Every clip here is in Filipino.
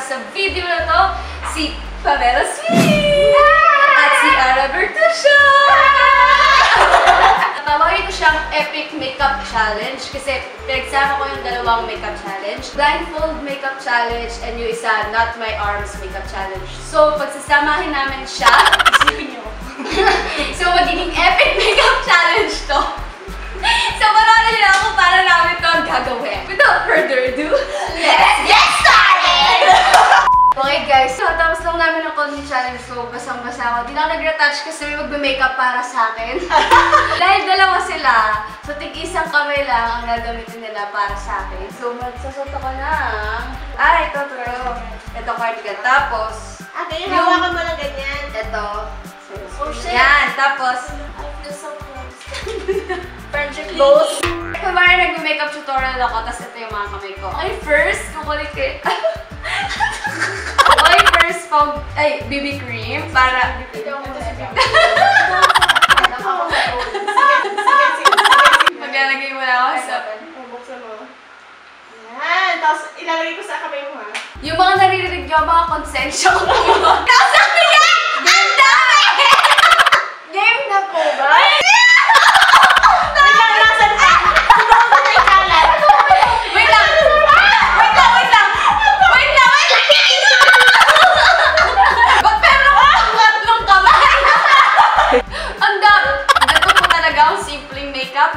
sa video na to, si Pamela Sweet! At si Ara Bertuccio! Tawagin ko siyang Epic Makeup Challenge kasi pinagsama ko yung dalawang makeup challenge. Blindfold Makeup Challenge and yung isa, Not My Arms Makeup Challenge. So, pagsasamahin namin siya, so, magiging Epic Makeup Challenge to. So, panoorin niyo na ako para namin ito ang gagawin. Without further ado, let's get started! Okay guys, so tapos lang namin ang konti challenge ko, basang-basa ako. Di na ako nag-retouch kasi may magbe-makeup para sa akin. Dahil dalawa sila, so tig-isang kamay lang ang gagamitin nila para sa akin. So magsasot ako ng... ito true. Ito cardigan. Tapos... Okay, hawakan mo lang ganyan. Ito. Oh shit! Yan, tapos... Friendship goals. Kumari nag-makeup tutorial ako, tapos ito yung mga kamay ko. Okay, first, kukulit ko okay, first, BB cream para... Maglalagay mo na ako sa... Buksan mo. Yan, tapos ilalagay ko sa kamay mo ha. Yung mga naririnig nyo, mga konsensya ko po. Tapos ako yan! Ang dami! Game na po ba?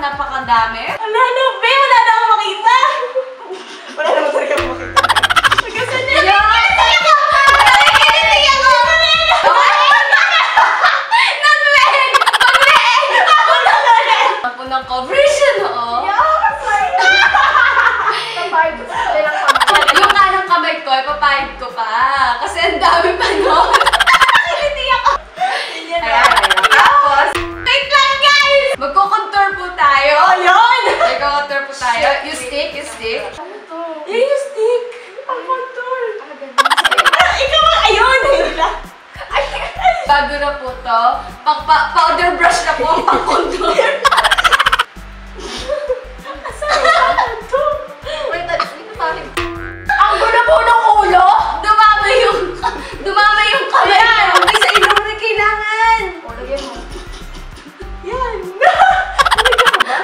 Napakadami. Wala na, be! Wala na akong makita! Wala na talaga akong makita. Magkasan niya! Nakikita ako! Nakikita ako! Nag-leg! Mag-leg! Ako na leg! Ako ng coverage yan, oo. Yes! Kapahid ko sa ilang kamay. Yung kanang kamay ko, ipapahid ko pa. Kasi ang dami pa nun. Nakikita ako! Ayan. Tapos, wait lang guys! Magko-contour po tayo. Ayun! Magko-contour po tayo. You stick, you stick. Ano to? You stick! Ang contour! Ikaw ang ayun! Bago na po to. Powder brush na po ang pang-contour. Saan to? Wait, dito tayo. Ang gulo po ng ulo! Dumamay yung kamay ko. May sa ilong na kailangan. Lagyan mo. Yan!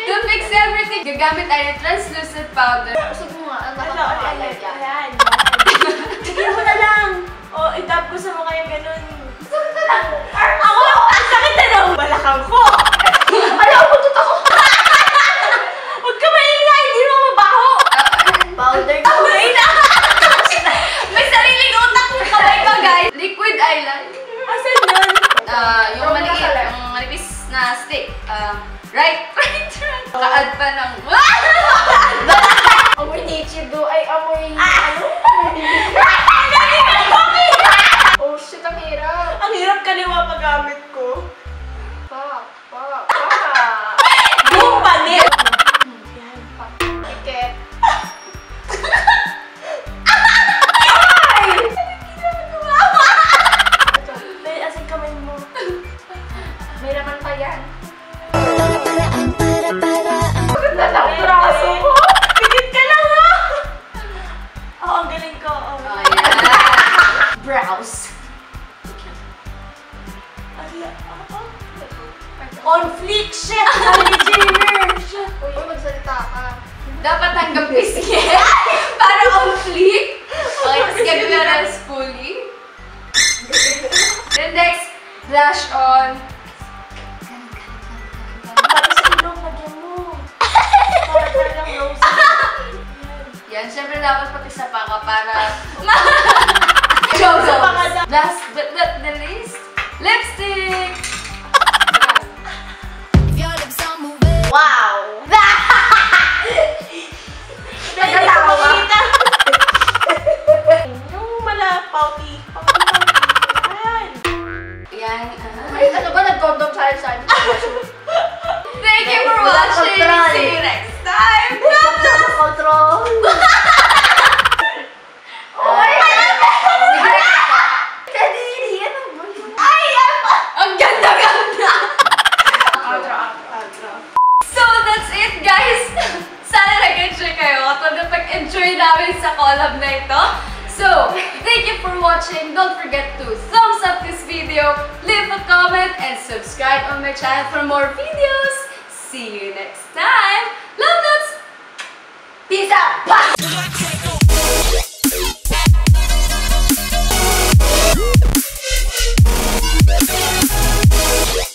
To fix everything, gagamit tayo ng translucent powder. Gusto mo nga, ang nakakapalay yan. Ayan. Tigyan mo na lang! O, itap ko sa mukha yung ganun. Sakit na lang! Ako! Ang sakit na lang! Balakang ko! Alam ko, tutok ko! Huwag ka maingay! Hindi mo mabaho! Powder ko! May sariling utak yung kamay ko, guys. Liquid eyeliner. Asan yun? Yung maliit, yung manipis na stick. Right. Ka-add pa ng... Amoy Nichido ay amoy... Ano? Oh shit, ang hirap. Ang hirap kaliwa paggamit ko. Yung panit! Yan, tiket. Ay! Asin kamay mo. May naman pa yan. Maganda na ang braso ko! Pigit ka lang ha! Oo, ang galing ko. Oh, yeah. Brows. On fleek! Shit! Kylie Jenner! Shit! Uy, magsalita ka. Dapat hanggang pisngi. Para on fleek. Okay, tapos gagawin na ng spoolie. Then next, blush on. Pati sa ilong, lagyan mo. Para talagang rose. Yan, syempre dapat pati sa panga para... Joke! Last but not the least, lipstick! Wow! Nagalawa ka? Yung pouty. Ayan. Yan. Ay, ano ba? Nag-condom tayo sa akin. Thank you for watching. See you next time. Control. Ang ganda-ganda! So, that's it, guys! Sana nag-enjoy kayo. At pag-enjoy namin sa collab na ito, So, thank you for watching. Don't forget to thumbs up this video, leave a comment, and subscribe on my channel for more videos. See you next time. Love nuts. Peace out. Bye.